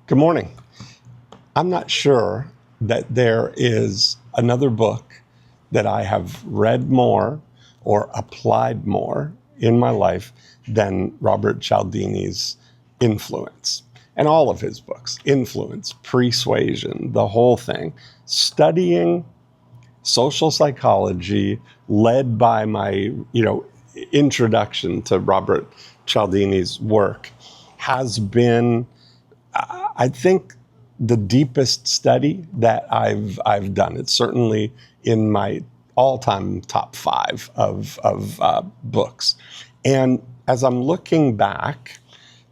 Good morning. I'm not sure that there is another book that I have read more or applied more in my life than Robert Cialdini's Influence. And all of his books, Influence, Persuasion, the whole thing. Studying social psychology led by my, introduction to Robert Cialdini's work has been, I think, the deepest study that I've done. It's certainly in my all-time top 5 of books. And as I'm looking back,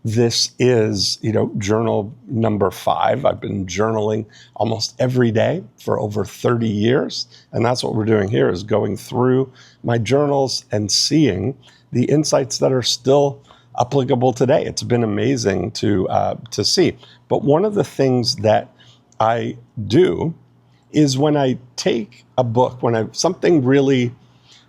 this is, journal number 5. I've been journaling almost every day for over 30 years. And that's what we're doing here, is going through my journals and seeing the insights that are still applicable today. It's been amazing to see. But one of the things that I do is when I take a book, something really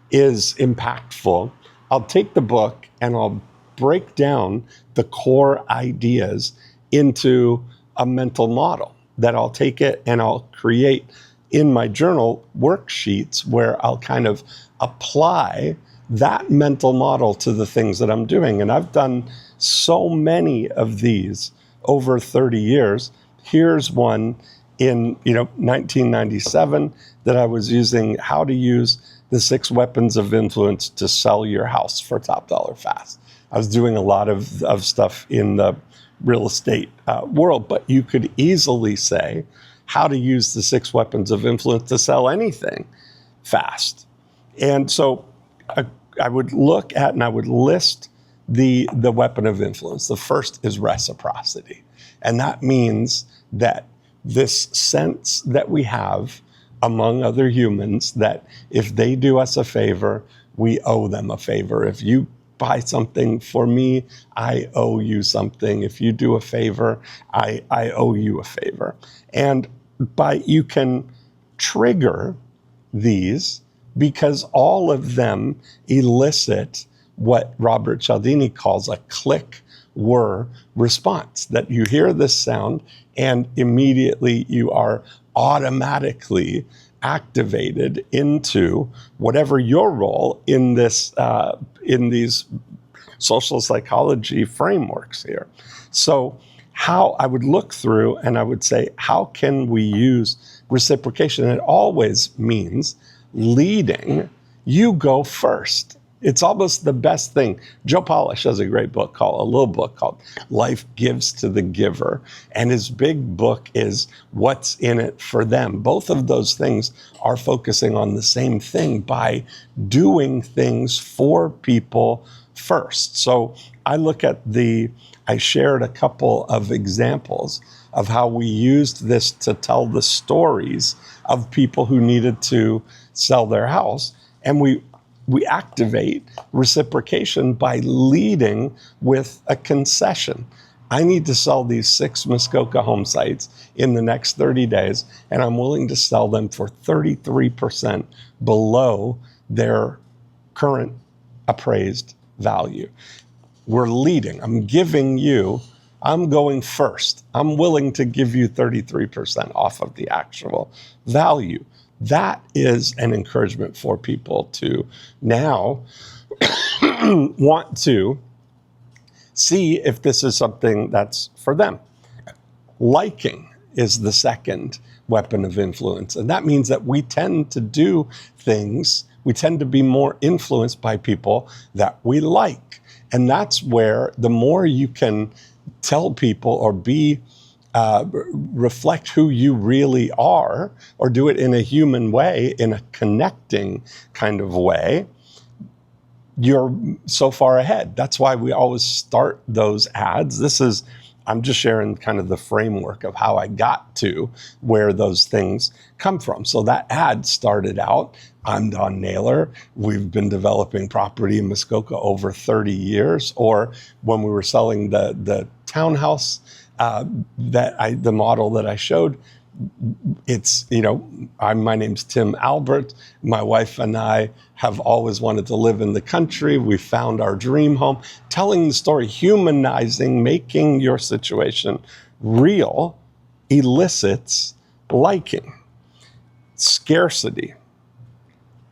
is impactful, I'll take the book and I'll break down the core ideas into a mental model that I'll take it and I'll create in my journal worksheets where I'll kind of apply that mental model to the things that I'm doing. And I've done so many of these over 30 years. Here's one in 1997 that I was using: how to use the 6 weapons of influence to sell your house for top dollar fast. I was doing a lot of stuff in the real estate world, but you could easily say how to use the 6 weapons of influence to sell anything fast. And so I would look at and I would list the weapon of influence. The first is reciprocity. And that means that this sense that we have among other humans that if they do us a favor, we owe them a favor. If you buy something for me, I owe you something. If you do a favor, I owe you a favor. And you can trigger these because all of them elicit what Robert Cialdini calls a click-whir response, that you hear this sound and immediately you are automatically activated into whatever your role in this in these social psychology frameworks here. So how I would look through and I would say, how can we use reciprocation? It always means leading. You go first. It's almost the best thing. Joe Polish has a little book called Life Gives to the Giver. And his big book is What's in It for Them. Both of those things are focusing on the same thing by doing things for people first. So I shared a couple of examples of how we used this to tell the stories of people who needed to sell their house. And we activate reciprocation by leading with a concession. I need to sell these 6 Muskoka home sites in the next 30 days, and I'm willing to sell them for 33% below their current appraised value. We're leading. I'm going first. I'm willing to give you 33% off of the actual value. That is an encouragement for people to now want to see if this is something that's for them. Liking is the second weapon of influence. And that means that we tend to do things, we tend to be more influenced by people that we like. And that's where the more you can tell people or reflect who you really are, or do it in a human way, in a connecting kind of way, you're so far ahead. That's why we always start those ads. I'm just sharing kind of the framework of how I got to where those things come from. So that ad started out, I'm Don Naylor. We've been developing property in Muskoka over 30 years. Or when we were selling the townhouse, the model that I showed, it's, my name's Tim Albert. My wife and I have always wanted to live in the country. We found our dream home, telling the story, humanizing, making your situation Real elicits liking. Scarcity.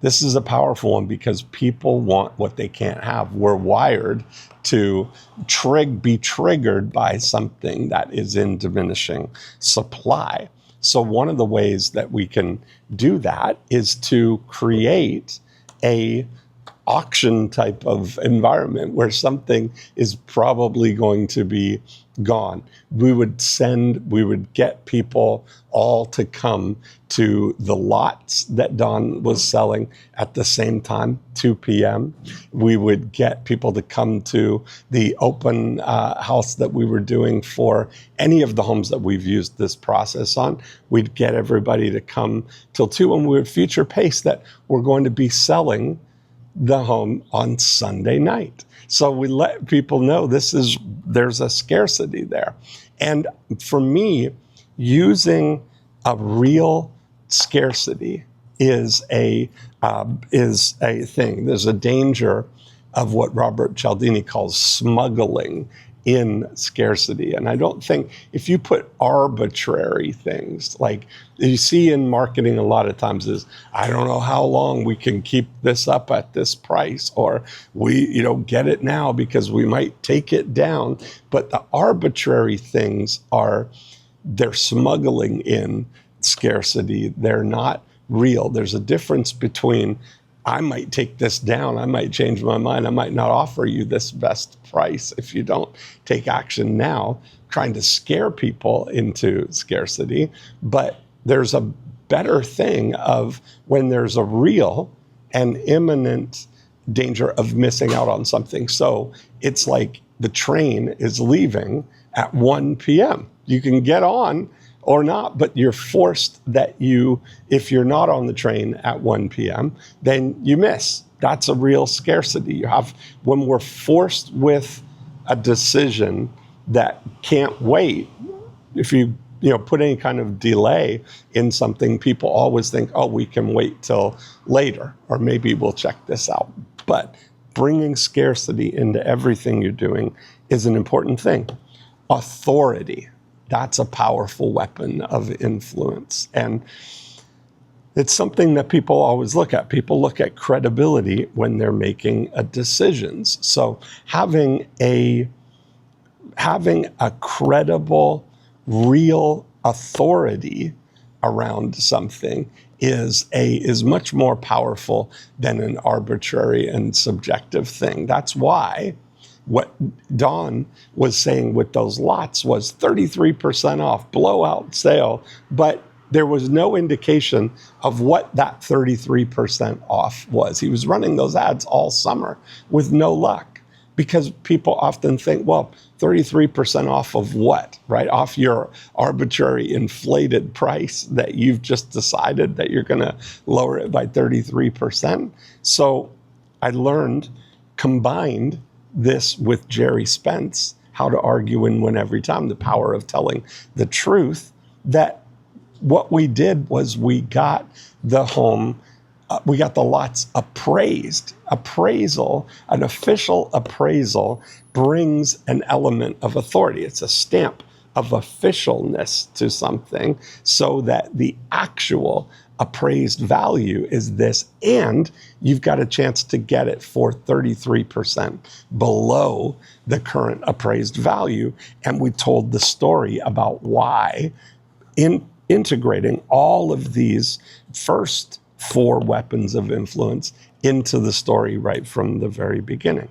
This is a powerful one because people want what they can't have. We're wired to be triggered by something that is in diminishing supply. So one of the ways that we can do that is to create a auction type of environment where something is probably going to be gone. We would get people all to come to the lots that Don was selling at the same time, 2 p.m. We would get people to come to the open house that we were doing for any of the homes that we've used this process on. We'd get everybody to come till 2, and we would future pace that we're going to be selling the home on Sunday night. So we let people know there's a scarcity there. And for me, using a real scarcity is a thing. There's a danger of what Robert Cialdini calls smuggling in scarcity. And I don't think if you put arbitrary things, like you see in marketing a lot of times is, I don't know how long we can keep this up at this price, or we, get it now because we might take it down. But the arbitrary things they're smuggling in scarcity. They're not real. There's a difference between, I might take this down, I might change my mind, I might not offer you this best price if you don't take action now, trying to scare people into scarcity. But there's a better thing of when there's a real and imminent danger of missing out on something. So it's like the train is leaving at 1 p.m. You can get on or not, but you're forced that if you're not on the train at 1 p.m., then you miss. That's a real scarcity. When we're forced with a decision that can't wait, if you put any kind of delay in something, people always think, oh, we can wait till later, or maybe we'll check this out. But bringing scarcity into everything you're doing is an important thing. Authority. That's a powerful weapon of influence. And it's something that people always look at. People look at credibility when they're making decisions. So having a credible, real authority around something is much more powerful than an arbitrary and subjective thing. That's why what Don was saying with those lots was 33% off, blowout sale, but there was no indication of what that 33% off was. He was running those ads all summer with no luck, because people often think, well, 33% off of what, right? Off your arbitrary inflated price that you've just decided that you're going to lower it by 33%. So I combined this with Jerry Spence, How to Argue and Win Every Time, the power of telling the truth, that what we did was we got the lots appraised. Appraisal, an official appraisal, brings an element of authority. It's a stamp of officialness to something, so that the actual appraised value is this, and you've got a chance to get it for 33% below the current appraised value. And we told the story about why, in integrating all of these first 4 weapons of influence into the story right from the very beginning.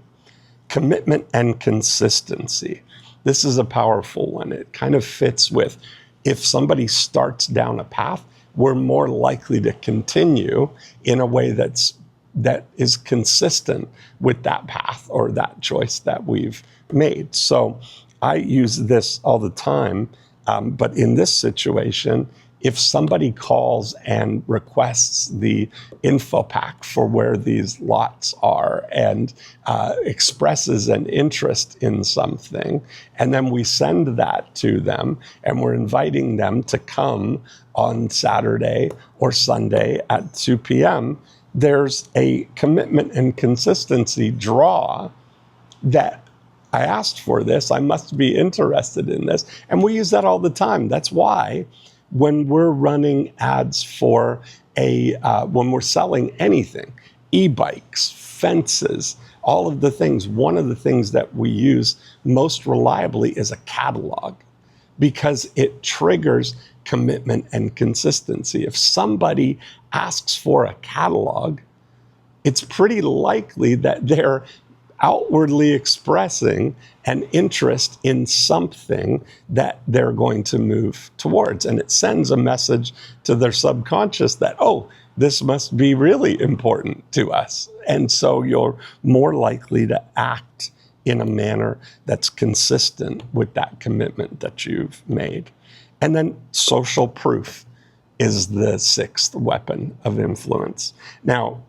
Commitment and consistency. This is a powerful one. It kind of fits with, if somebody starts down a path, we're more likely to continue in a way that is consistent with that path or that choice that we've made. So I use this all the time, but in this situation, if somebody calls and requests the info pack for where these lots are and expresses an interest in something, and then we send that to them and we're inviting them to come on Saturday or Sunday at 2 p.m., there's a commitment and consistency draw that I asked for this. I must be interested in this. And we use that all the time. That's why when we're running ads for when we're selling anything, e-bikes, fences, all of the things, one of the things that we use most reliably is a catalog, because it triggers commitment and consistency. If somebody asks for a catalog, it's pretty likely that they're outwardly expressing an interest in something that they're going to move towards. And it sends a message to their subconscious that, oh, this must be really important to us. And so you're more likely to act in a manner that's consistent with that commitment that you've made. And then social proof is the sixth weapon of influence. Now,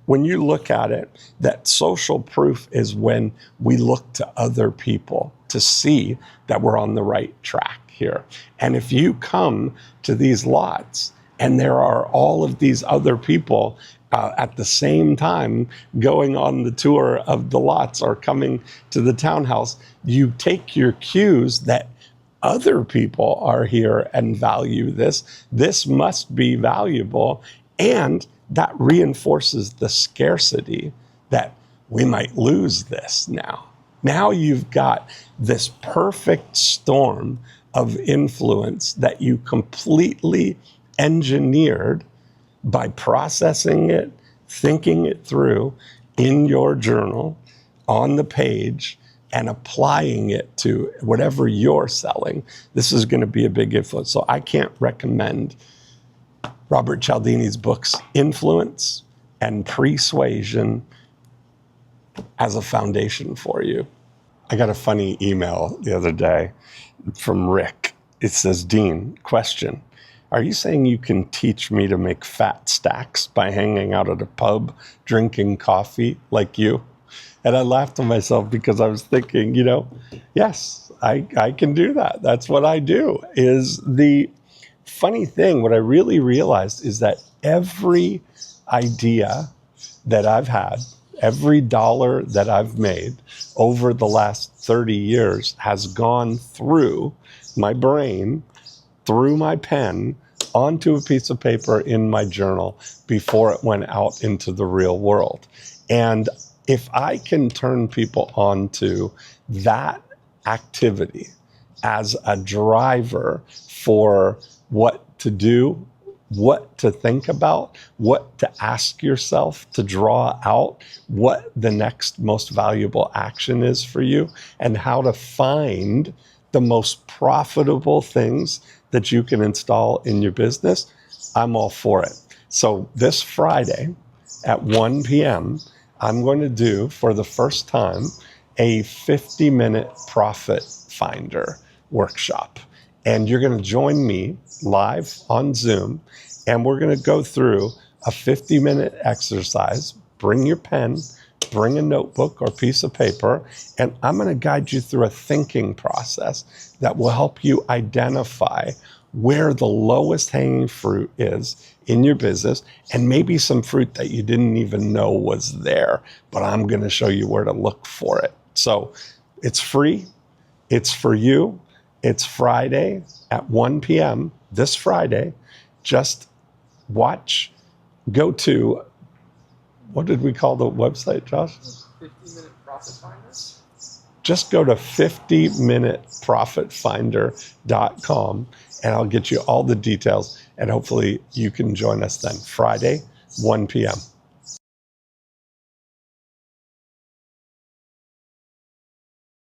when you look at it, that social proof is when we look to other people to see that we're on the right track here. And if you come to these lots and there are all of these other people at the same time going on the tour of the lots or coming to the townhouse, you take your cues that other people are here and value this. This must be valuable. And that reinforces the scarcity that we might lose this now. Now you've got this perfect storm of influence that you completely engineered by processing it, thinking it through in your journal, on the page, and applying it to whatever you're selling. This is going to be a big influence. So I can't recommend Robert Cialdini's books, Influence and Persuasion, as a foundation for you. I got a funny email the other day from Rick. It says, Dean, question. Are you saying you can teach me to make fat stacks by hanging out at a pub, drinking coffee like you? And I laughed to myself because I was thinking, yes, I can do that. That's what I do. Is the funny thing, what I really realized is that every idea that I've had, every dollar that I've made over the last 30 years has gone through my brain, through my pen, onto a piece of paper in my journal before it went out into the real world. And if I can turn people onto that activity as a driver for what to do, what to think about, what to ask yourself to draw out what the next most valuable action is for you, and how to find the most profitable things that you can install in your business, I'm all for it. So this Friday at 1 p.m., I'm going to do, for the first time, a 50-minute profit finder workshop. And you're going to join me live on Zoom, and we're going to go through a 50-minute exercise. Bring your pen, bring a notebook or piece of paper, and I'm going to guide you through a thinking process that will help you identify where the lowest hanging fruit is in your business, and maybe some fruit that you didn't even know was there, but I'm going to show you where to look for it. So it's free. It's for you. It's Friday at 1 p.m. this Friday. Just watch, go to, what did we call the website, Josh? 50-minute profit finder. Just go to 50minuteprofitfinder.com and I'll get you all the details, and hopefully you can join us then Friday, 1 p.m.